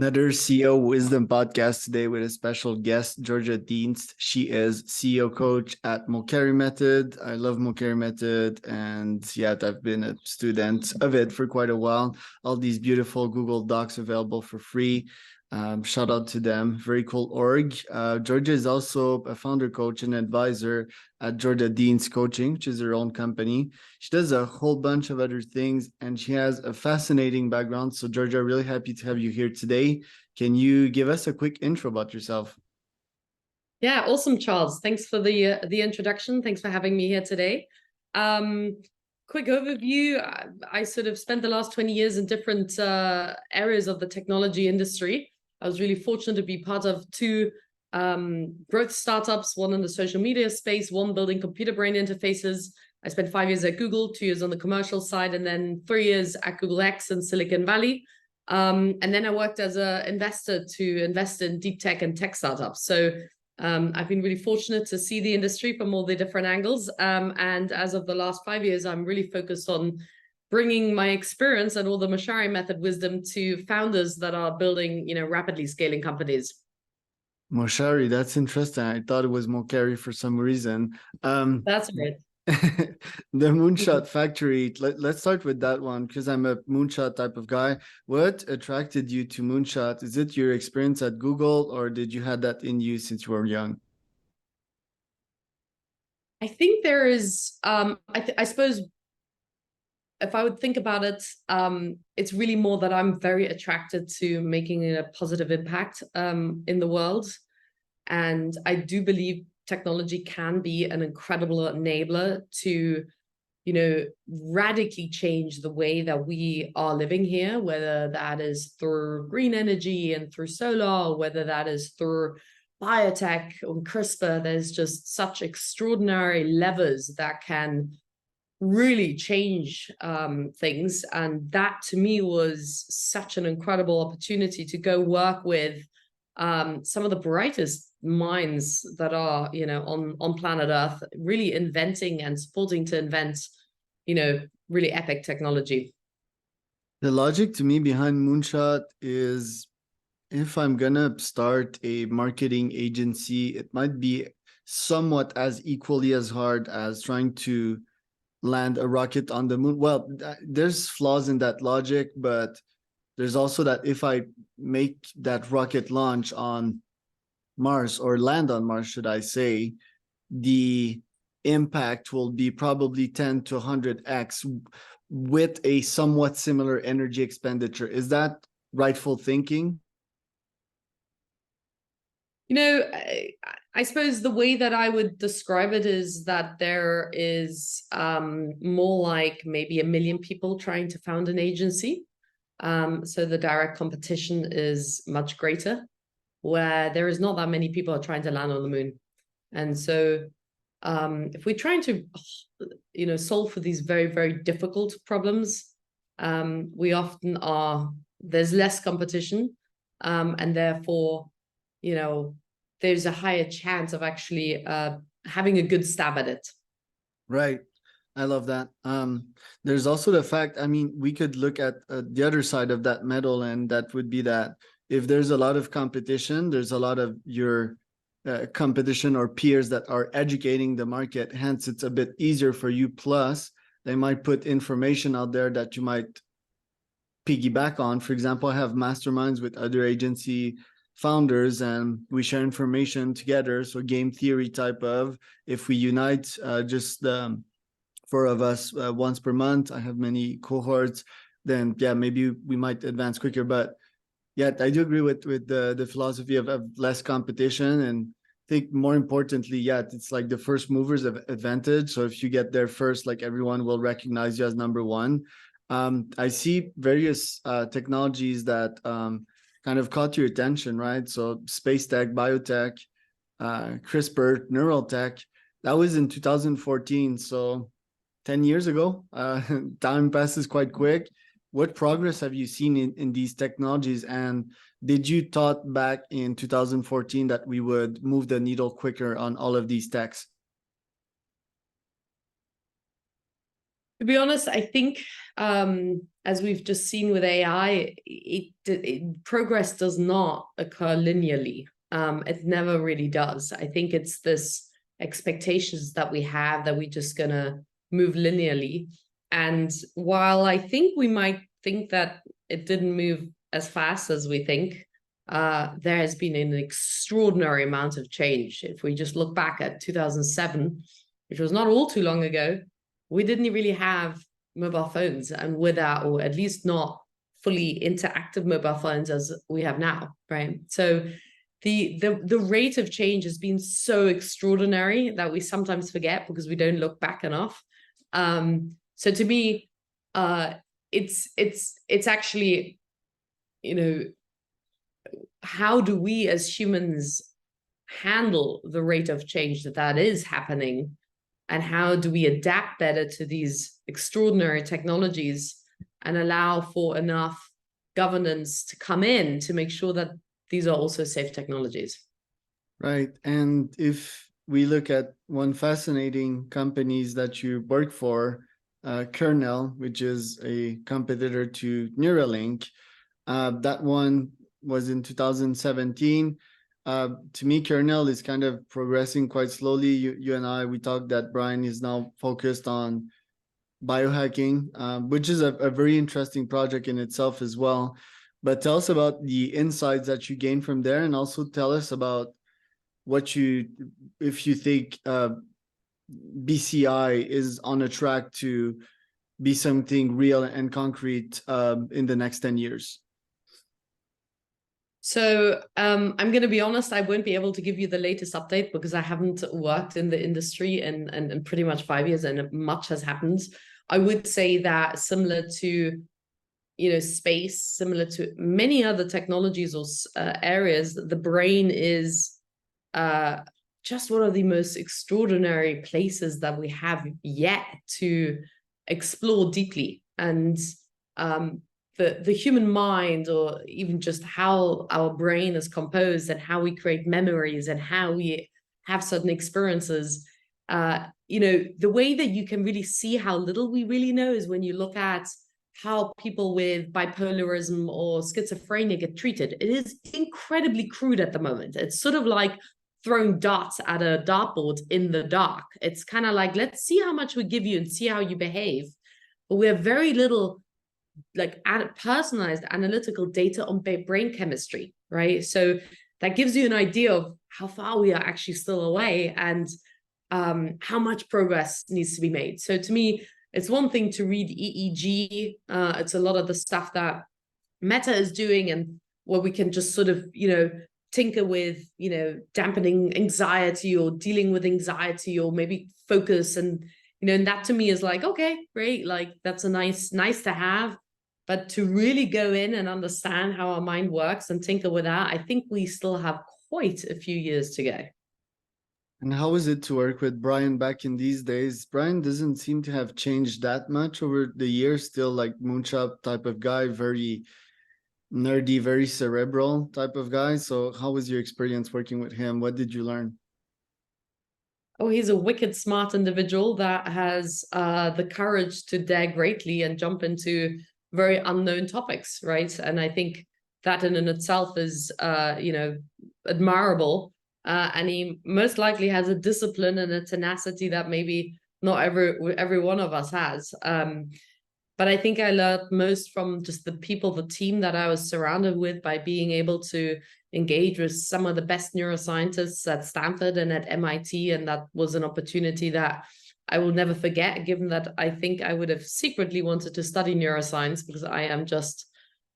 Another CEO Wisdom podcast today with a special guest, Georgia Dientse. She is CEO coach at Mulcahy Method. I love Mulcahy Method, and I've been a student of it for quite a while. All these beautiful Google Docs available for free. Shout out to them. Very cool org. Georgia is also a founder coach and advisor at Georgia Dientse Coaching, which is her own company. She does a whole bunch of other things, and she has a fascinating background. So, Georgia, really happy to have you here today. Can you give us a quick intro about yourself? Yeah, awesome, Charles. Thanks for the introduction. Thanks for having me here today. Quick overview. I sort of spent the last 20 years in different areas of the technology industry. I was really fortunate to be part of two growth startups, one in the social media space, one building computer brain interfaces. I spent 5 years at Google, 2 years on the commercial side, and then 3 years at Google X in Silicon Valley. And then I worked as an investor to invest in deep tech and tech startups. So I've been really fortunate to see the industry from all the different angles. And as of the last 5 years, I'm really focused on bringing my experience and all the Mulcahy Method wisdom to founders that are building, rapidly scaling companies. Mulcahy, that's interesting. I thought it was Mulcahy for some reason. That's right. The moonshot factory. Let's start with that one because I'm a moonshot type of guy. What attracted you to moonshot? Is it your experience at Google, or did you have that in you since you were young? I think there is, I suppose, if I would think about it, it's really more that I'm very attracted to making a positive impact in the world. And I do believe technology can be an incredible enabler to, radically change the way that we are living here, whether that is through green energy and through solar, or whether that is through biotech or CRISPR. There's just such extraordinary levers that can really change things. And that to me was such an incredible opportunity to go work with some of the brightest minds that are, on planet Earth, really inventing and supporting to invent, really epic technology. The logic to me behind Moonshot is if I'm gonna start a marketing agency, it might be somewhat as equally as hard as trying to land a rocket on the moon. Well, there's flaws in that logic, but there's also that if I make that rocket launch on Mars, or land on Mars, should I say, the impact will be probably 10 to 100x with a somewhat similar energy expenditure. Is that rightful thinking? I suppose the way that I would describe it is that there is more like maybe 1 million people trying to found an agency. So the direct competition is much greater, where there is not that many people are trying to land on the moon. And so if we're trying to, solve for these very, very difficult problems, we often there's less competition, and therefore, there's a higher chance of actually having a good stab at it. Right. I love that. There's also the fact, we could look at the other side of that medal, and that would be that if there's a lot of competition, there's a lot of your competition or peers that are educating the market. Hence, it's a bit easier for you. Plus, they might put information out there that you might piggyback on. For example, I have masterminds with other agency founders, and we share information together. So game theory type of, if we unite just the 4 of us once per month, I have many cohorts, then maybe we might advance quicker. But I do agree with the philosophy of less competition. And I think more importantly, it's like the first movers of advantage. So if you get there first, like, everyone will recognize you as number one. I see various technologies that kind of caught your attention, right? So space tech, biotech, CRISPR, neural tech. That was in 2014. So 10 years ago. Time passes quite quick. What progress have you seen in these technologies? And did you thought back in 2014 that we would move the needle quicker on all of these techs? To be honest, I think as we've just seen with AI, progress does not occur linearly. It never really does. I think it's this expectations that we have that we're just gonna move linearly. And while I think we might think that it didn't move as fast as we think, there has been an extraordinary amount of change. If we just look back at 2007, which was not all too long ago, we didn't really have mobile phones, and with that, or at least not fully interactive mobile phones as we have now, right? So the rate of change has been so extraordinary that we sometimes forget because we don't look back enough. So to me, it's actually, you know, how do we as humans handle the rate of change that is happening, and how do we adapt better to these extraordinary technologies and allow for enough governance to come in to make sure that these are also safe technologies? Right. And if we look at one fascinating companies that you work for, Kernel, which is a competitor to Neuralink, that one was in 2017. To me, Kernel is kind of progressing quite slowly. You and I, we talked that Brian is now focused on biohacking, which is a very interesting project in itself as well. But tell us about the insights that you gained from there, and also tell us about what if you think BCI is on a track to be something real and concrete in the next 10 years. So I'm going to be honest, I won't be able to give you the latest update because I haven't worked in the industry in pretty much 5 years, and much has happened. I would say that similar to, you know, space, similar to many other technologies or areas, the brain is just one of the most extraordinary places that we have yet to explore deeply. And the human mind, or even just how our brain is composed and how we create memories and how we have certain experiences, you know, the way that you can really see how little we really know is when you look at how people with bipolarism or schizophrenia get treated. It is incredibly crude at the moment. It's sort of like throwing darts at a dartboard in the dark. It's kind of like, let's see how much we give you and see how you behave. But we have very little like personalized analytical data on brain chemistry, right? So that gives you an idea of how far we are actually still away, and how much progress needs to be made. So to me, it's one thing to read EEG. It's a lot of the stuff that Meta is doing, and where we can just sort of, you know, tinker with, you know, dampening anxiety or dealing with anxiety or maybe focus. And, you know, and that to me is like, okay, great. Like that's a nice to have. But to really go in and understand how our mind works and tinker with that, I think we still have quite a few years to go. And how is it to work with Brian back in these days? Brian doesn't seem to have changed that much over the years, still like moonshot type of guy, very nerdy, very cerebral type of guy. So how was your experience working with him? What did you learn? Oh, he's a wicked smart individual that has the courage to dare greatly and jump into very unknown topics, right? And I think that in itself is, you know, admirable. And he most likely has a discipline and a tenacity that maybe not every one of us has. But I think I learned most from just the people, the team that I was surrounded with, by being able to engage with some of the best neuroscientists at Stanford and at MIT. And that was an opportunity that I will never forget, given that I think I would have secretly wanted to study neuroscience, because I am just,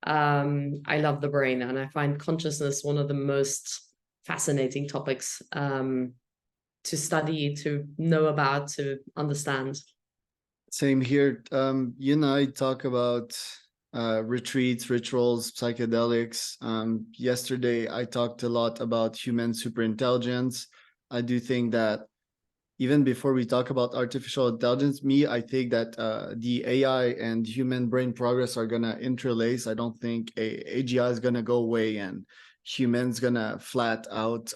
I love the brain, and I find consciousness one of the most fascinating topics to study, to know about, to understand. Same here. You and I talk about retreats, rituals, psychedelics. Yesterday, I talked a lot about human superintelligence. I do think that even before we talk about artificial intelligence, I think that the AI and human brain progress are going to interlace. I don't think AGI is going to go away and humans going to flat out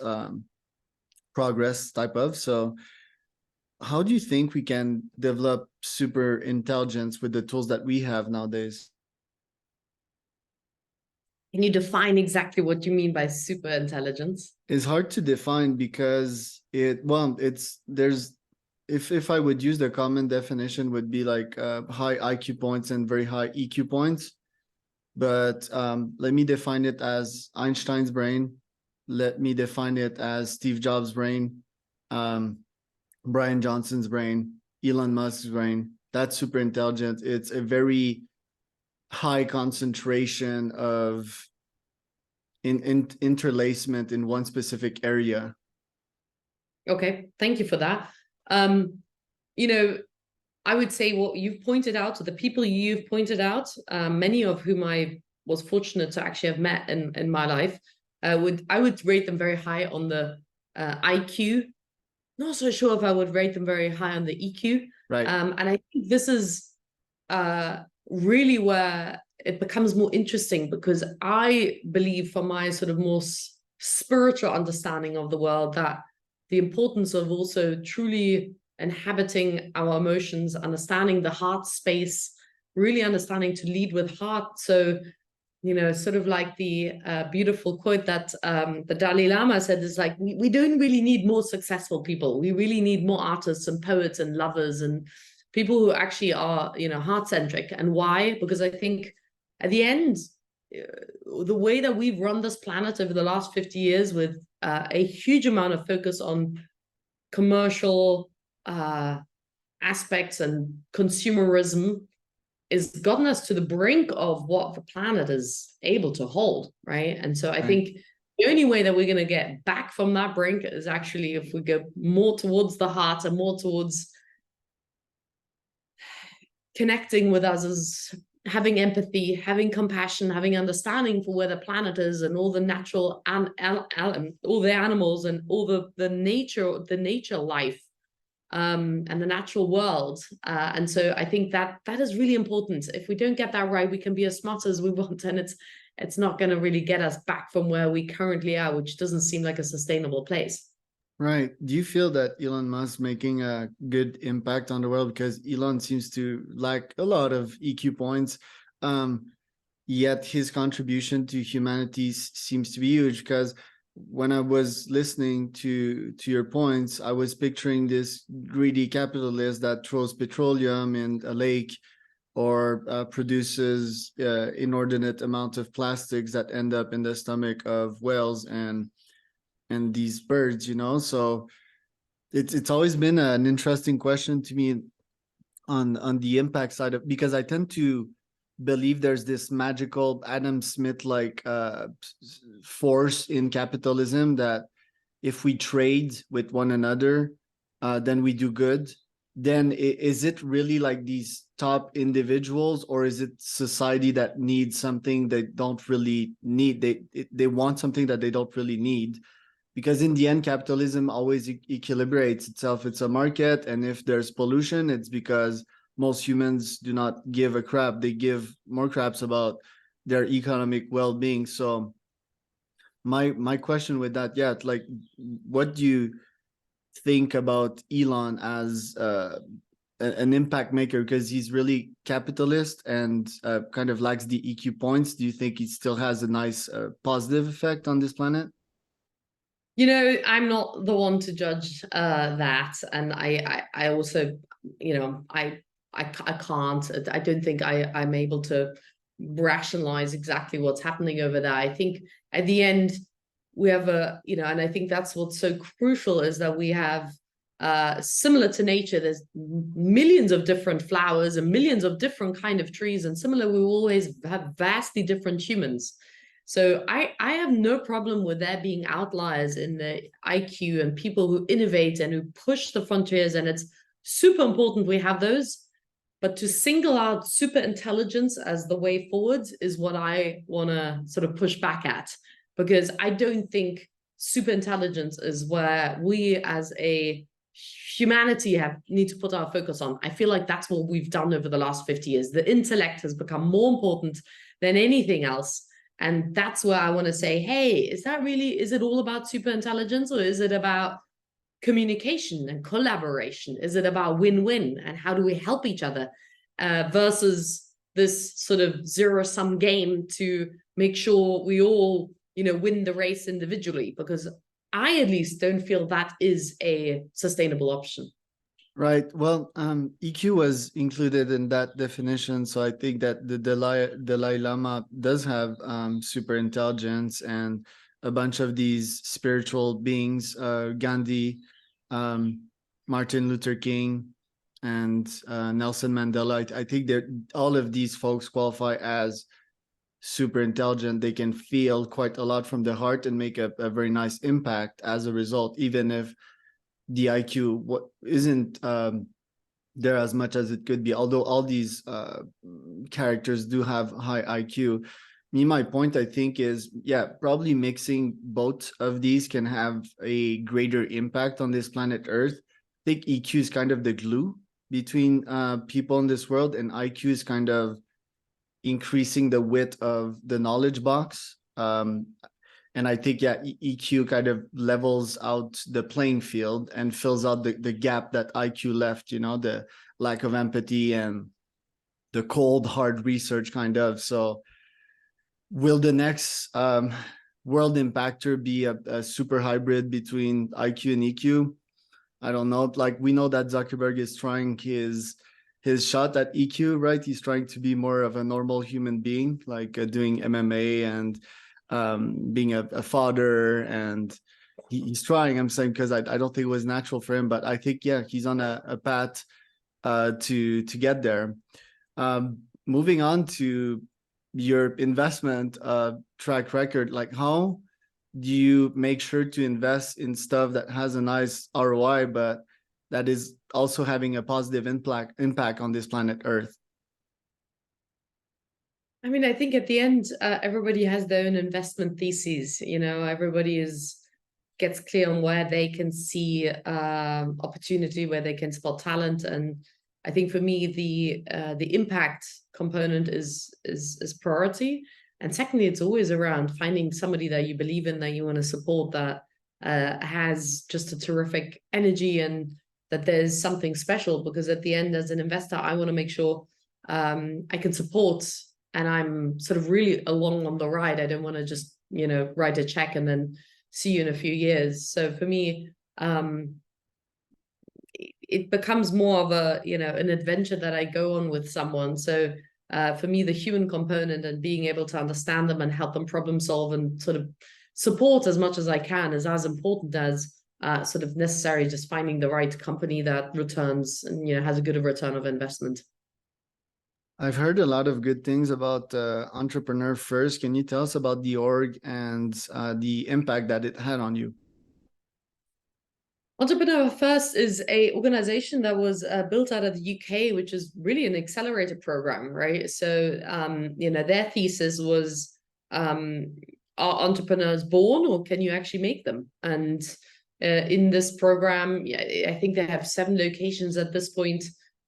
progress type of. So how do you think we can develop super intelligence with the tools that we have nowadays? Can you define exactly what you mean by super intelligence? It's hard to define because there's if I would use the common definition would be like high IQ points and very high EQ points. But let me define it as Einstein's brain. Let me define it as Steve Jobs' brain, Brian Johnson's brain, Elon Musk's brain. That's super intelligent. It's a very high concentration of interlacement in one specific area. Okay, thank you for that. You know, I would say what you've pointed out, the people you've pointed out, many of whom I was fortunate to actually have met in my life, I would rate them very high on the IQ. Not so sure if I would rate them very high on the EQ. Right. And I think this is really where it becomes more interesting, because I believe, from my sort of more spiritual understanding of the world, that the importance of also truly inhabiting our emotions, understanding the heart space, really understanding to lead with heart. So, you know, sort of like the beautiful quote that the Dalai Lama said is like, we don't really need more successful people. We really need more artists and poets and lovers and people who actually are, you know, heart-centric. And why? Because I think at the end, the way that we've run this planet over the last 50 years with a huge amount of focus on commercial aspects and consumerism is gotten us to the brink of what the planet is able to hold, right? And so I think the only way that we're going to get back from that brink is actually if we go more towards the heart and more towards connecting with others, having empathy, having compassion, having understanding for where the planet is and all the natural all the animals and all the nature life and the natural world. And so I think that is really important. If we don't get that right, we can be as smart as we want, and it's not going to really get us back from where we currently are, which doesn't seem like a sustainable place. Right. Do you feel that Elon Musk making a good impact on the world? Because Elon seems to lack a lot of EQ points, yet his contribution to humanity seems to be huge. Because when I was listening to your points, I was picturing this greedy capitalist that throws petroleum in a lake or produces inordinate amount of plastics that end up in the stomach of whales and these birds, you know. So it's always been an interesting question to me on the impact side of, because I tend to believe there's this magical Adam Smith like force in capitalism that if we trade with one another, then we do good. Then is it really like these top individuals, or is it society that needs something they don't really need? They want something that they don't really need. Because in the end, capitalism always equilibrates itself. It's a market, and if there's pollution, it's because most humans do not give a crap. They give more craps about their economic well-being. So my question with that, yeah, like, what do you think about Elon as an impact maker? Because he's really capitalist and kind of lacks the EQ points. Do you think he still has a nice positive effect on this planet? You know, I'm not the one to judge that, and I also, you know, I can't. I don't think I'm able to rationalize exactly what's happening over there. I think at the end we have you know, and I think that's what's so crucial, is that we have similar to nature. There's millions of different flowers and millions of different kind of trees, and similar, we always have vastly different humans. So I have no problem with there being outliers in the IQ and people who innovate and who push the frontiers, and it's super important we have those. But to single out super intelligence as the way forward is what I want to sort of push back at, because I don't think super intelligence is where we as a humanity need to put our focus on. I feel like that's what we've done over the last 50 years. The intellect has become more important than anything else. And that's where I want to say, hey, is it all about super intelligence, or is it about communication and collaboration? Is it about win-win, and how do we help each other versus this sort of zero-sum game to make sure we all, win the race individually, because I at least don't feel that is a sustainable option. Right. Well, EQ was included in that definition, so I think that the Dalai Lama does have super intelligence, and a bunch of these spiritual beings, Gandhi, Martin Luther King, and Nelson Mandela. I think that all of these folks qualify as super intelligent. They can feel quite a lot from the heart and make a very nice impact as a result, even if the IQ isn't there as much as it could be. Although all these characters do have high IQ. My point, I think, is, yeah, probably mixing both of these can have a greater impact on this planet Earth. I think EQ is kind of the glue between people in this world, and IQ is kind of increasing the width of the knowledge box. And I think, yeah, EQ kind of levels out the playing field and fills out the gap that IQ left, the lack of empathy and the cold, hard research kind of. So will the next world impactor be a super hybrid between IQ and EQ? I don't know. Like, we know that Zuckerberg is trying his shot at EQ, right? He's trying to be more of a normal human being, like doing MMA and being a father, and he's trying. I'm saying because I don't think it was natural for him, but I think, yeah, he's on a path to get there. Moving on to your investment track record, like, how do you make sure to invest in stuff that has a nice ROI, but that is also having a positive impact on this planet Earth? I mean, I think at the end, everybody has their own investment theses. Everybody gets clear on where they can see opportunity, where they can spot talent. And I think for me, the impact component is priority. And secondly, it's always around finding somebody that you believe in, that you want to support, that has just a terrific energy, and that there's something special. Because at the end, as an investor, I want to make sure I can support, and I'm sort of really along on the ride. I don't want to just, write a check and then see you in a few years. So for me, it becomes more of an adventure that I go on with someone. So for me, the human component and being able to understand them and help them problem solve and sort of support as much as I can is as important as sort of necessary just finding the right company that returns and, has a good return of investment. I've heard a lot of good things about Entrepreneur First. Can you tell us about the org and the impact that it had on you? Entrepreneur First is a organization that was built out of the UK, which is really an accelerator program, right? So, their thesis was, are entrepreneurs born, or can you actually make them? And in this program, I think they have 7 locations at this point.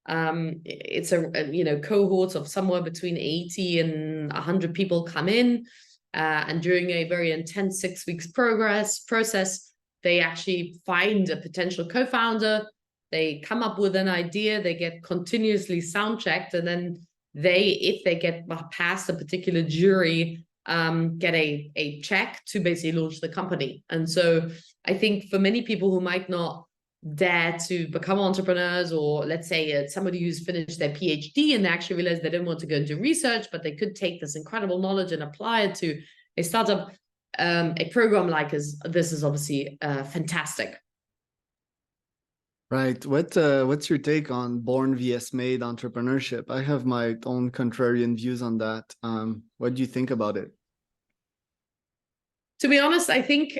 It's a cohort of somewhere between 80 and 100 people come in, and during a very intense 6 weeks process, they actually find a potential co-founder, they come up with an idea, they get continuously sound checked, and then if they get past a particular jury, get a check to basically launch the company. And so I think for many people who might not dare to become entrepreneurs, or let's say somebody who's finished their PhD and they actually realize they don't want to go into research, but they could take this incredible knowledge and apply it to a startup, a program like this is obviously fantastic. Right. What's your take on born vs made entrepreneurship? I have my own contrarian views on that. What do you think about it? To be honest, I think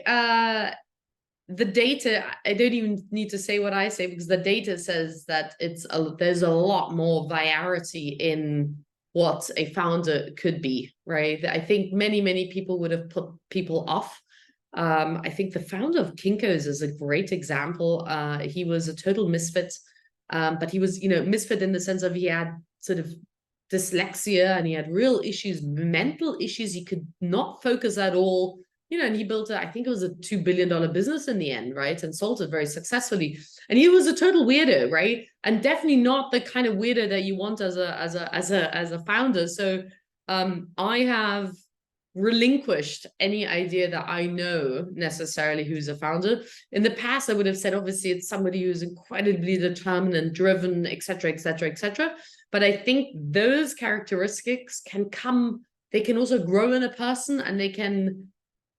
the data, I don't even need to say what I say, because the data says that there's a lot more variety in what a founder could be, right? I think many people would have put people off. I think the founder of Kinko's is a great example. He was a total misfit, but he was, misfit in the sense of he had sort of dyslexia, and he had real issues, mental issues. He could not focus at all. And he built I think it was a $2 billion business in the end, right? And sold it very successfully. And he was a total weirdo, right? And definitely not the kind of weirdo that you want as a founder. So I have relinquished any idea that I know necessarily who's a founder. In the past, I would have said, obviously, it's somebody who's incredibly determined and driven, et cetera, et cetera, et cetera. But I think those characteristics can come, they can also grow in a person and they can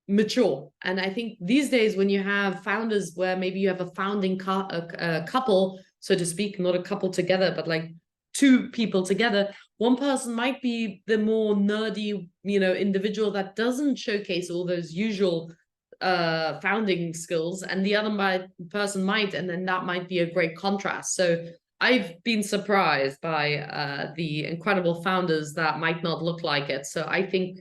mature. And I think these days, when you have founders where maybe you have a founding couple, so to speak, not a couple together, but like two people together, one person might be the more nerdy, individual that doesn't showcase all those usual founding skills, and the other person might, and then that might be a great contrast. So I've been surprised by the incredible founders that might not look like it. So I think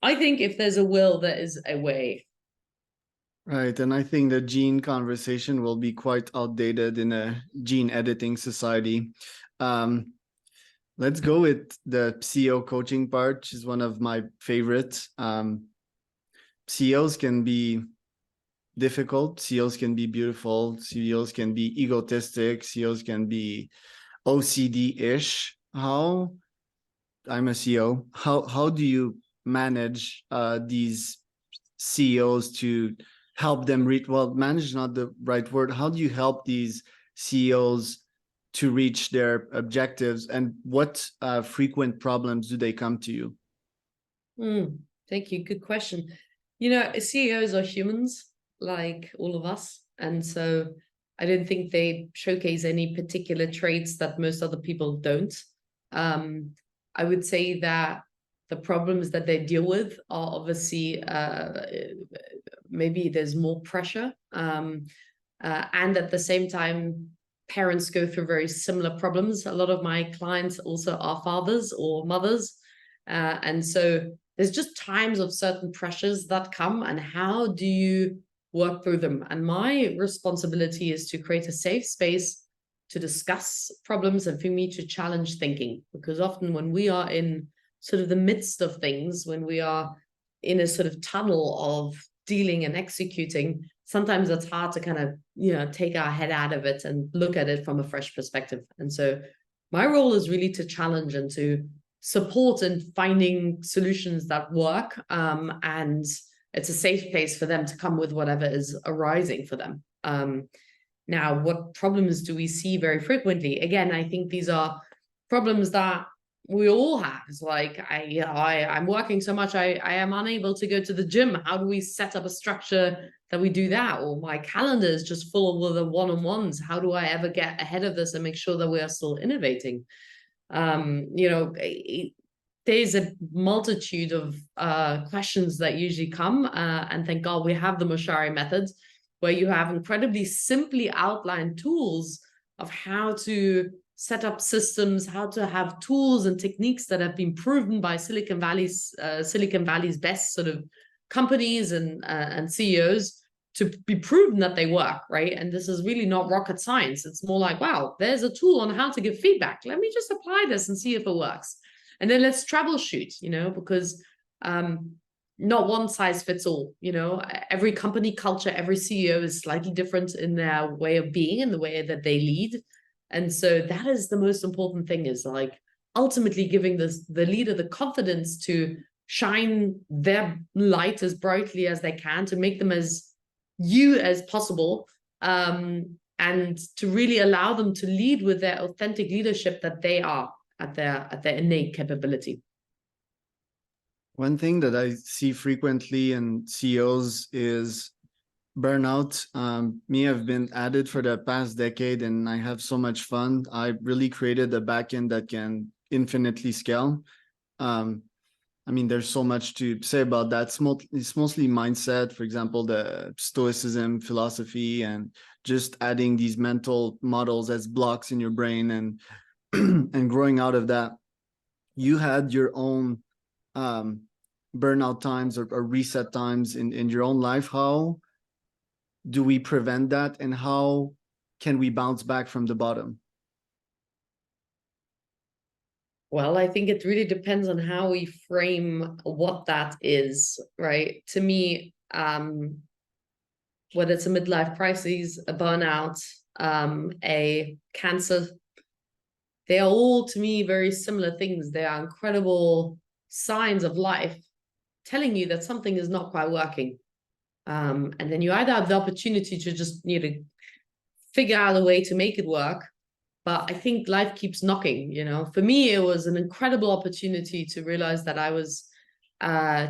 if there's a will, there is a way. Right. And I think the gene conversation will be quite outdated in a gene editing society. Let's go with the CEO coaching part, which is one of my favorites. CEOs can be difficult. CEOs can be beautiful. CEOs can be egotistic. CEOs can be OCD-ish. I'm a CEO. How do you manage these CEOs to help them reach, well, manage is not the right word. How do you help these CEOs to reach their objectives, and what frequent problems do they come to you? Thank you. Good question. CEOs are humans like all of us. And so I don't think they showcase any particular traits that most other people don't. I would say that the problems that they deal with are obviously, maybe there's more pressure. And at the same time, parents go through very similar problems. A lot of my clients also are fathers or mothers. And so there's just times of certain pressures that come, and how do you work through them? And my responsibility is to create a safe space to discuss problems and for me to challenge thinking. Because often when we are in sort of the midst of things, when we are in a sort of tunnel of dealing and executing, sometimes it's hard to kind of, take our head out of it and look at it from a fresh perspective. And so my role is really to challenge and to support in finding solutions that work. And it's a safe place for them to come with whatever is arising for them. Now, what problems do we see very frequently? Again, I think these are problems that we all have. It's like, I'm working so much, I am unable to go to the gym. How do we set up a structure that we do that? Or my calendar is just full of the one-on-ones. How do I ever get ahead of this and make sure that we are still innovating? There's a multitude of questions that usually come, and thank God we have the Moshari methods, where you have incredibly simply outlined tools of how to set up systems, how to have tools and techniques that have been proven by Silicon Valley's best sort of companies and CEOs to be proven that they work, right? And this is really not rocket science. It's more like, wow, there's a tool on how to give feedback. Let me just apply this and see if it works. And then let's troubleshoot, because not one size fits all. Every company culture, every CEO is slightly different in their way of being and the way that they lead. And so that is the most important thing, is like ultimately giving the leader the confidence to shine their light as brightly as they can, to make them as you as possible, and to really allow them to lead with their authentic leadership that they are at their innate capability. One thing that I see frequently in CEOs is burnout. Me, I've been at it for the past decade and I have so much fun. I really created a backend that can infinitely scale. There's so much to say about that. It's mostly mindset, for example, the Stoicism philosophy, and just adding these mental models as blocks in your brain and and growing out of that. You had your own burnout times or reset times in your own life. How do we prevent that, and how can we bounce back from the bottom? Well, I think it really depends on how we frame what that is, right? To me, whether it's a midlife crisis, a burnout, a cancer, they are all, to me, very similar things. They are incredible signs of life telling you that something is not quite working. And then you either have the opportunity to just figure out a way to make it work. But I think life keeps knocking, For me, it was an incredible opportunity to realize that I was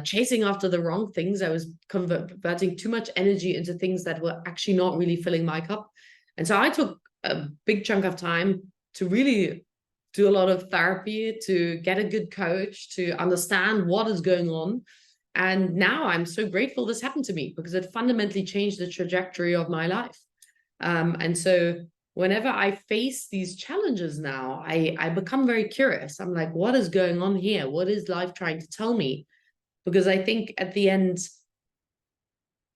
chasing after the wrong things. I was converting too much energy into things that were actually not really filling my cup. And so I took a big chunk of time to really do a lot of therapy, to get a good coach, to understand what is going on. And now I'm so grateful this happened to me, because it fundamentally changed the trajectory of my life. And so whenever I face these challenges now, I become very curious. I'm like, what is going on here? What is life trying to tell me? Because I think at the end,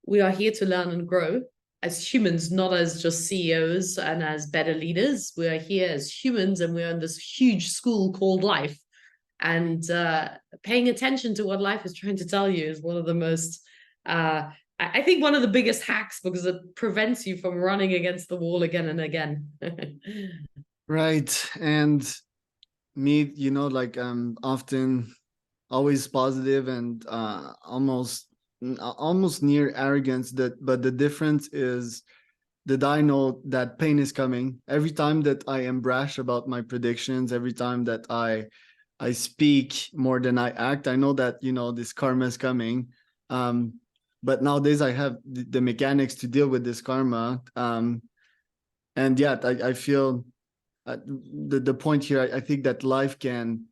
we are here to learn and grow as humans, not as just CEOs and as better leaders. We are here as humans, and we're in this huge school called life. And paying attention to what life is trying to tell you is one of the most, I think one of the biggest hacks, because it prevents you from running against the wall again and again. Right. And me, like I'm often always positive and almost near arrogance, but the difference is that I know that pain is coming. Every time that I am brash about my predictions, every time that I speak more than I act, I know that, this karma is coming. But nowadays I have the mechanics to deal with this karma. And yet I feel the point here, I think that life can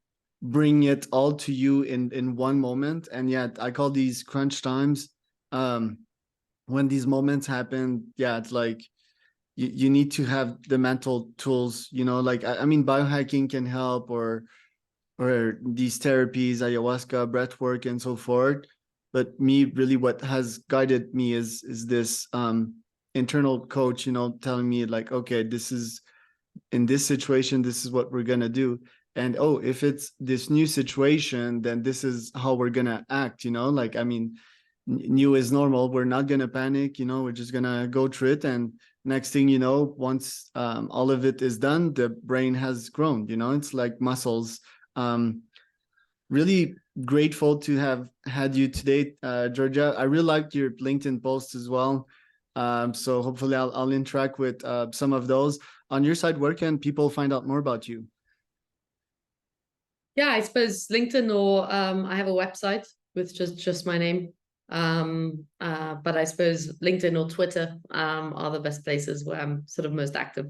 bring it all to you in one moment. And yet I call these crunch times. When these moments happen, it's like you need to have the mental tools, like, I mean, biohacking can help, or these therapies, ayahuasca, breath work, and so forth. But me, really, what has guided me is this internal coach, telling me like, okay, this is, in this situation, this is what we're gonna do. And if it's this new situation, then this is how we're gonna act, like, I mean, new is normal. We're not gonna panic, we're just gonna go through it. And next thing you know, once all of it is done, the brain has grown, it's like muscles. Really grateful to have had you today, Georgia. I really liked your LinkedIn posts as well. So hopefully I'll interact with some of those. On your side, where can people find out more about you? Yeah, I suppose LinkedIn, or I have a website with just my name. But I suppose LinkedIn or Twitter are the best places where I'm sort of most active.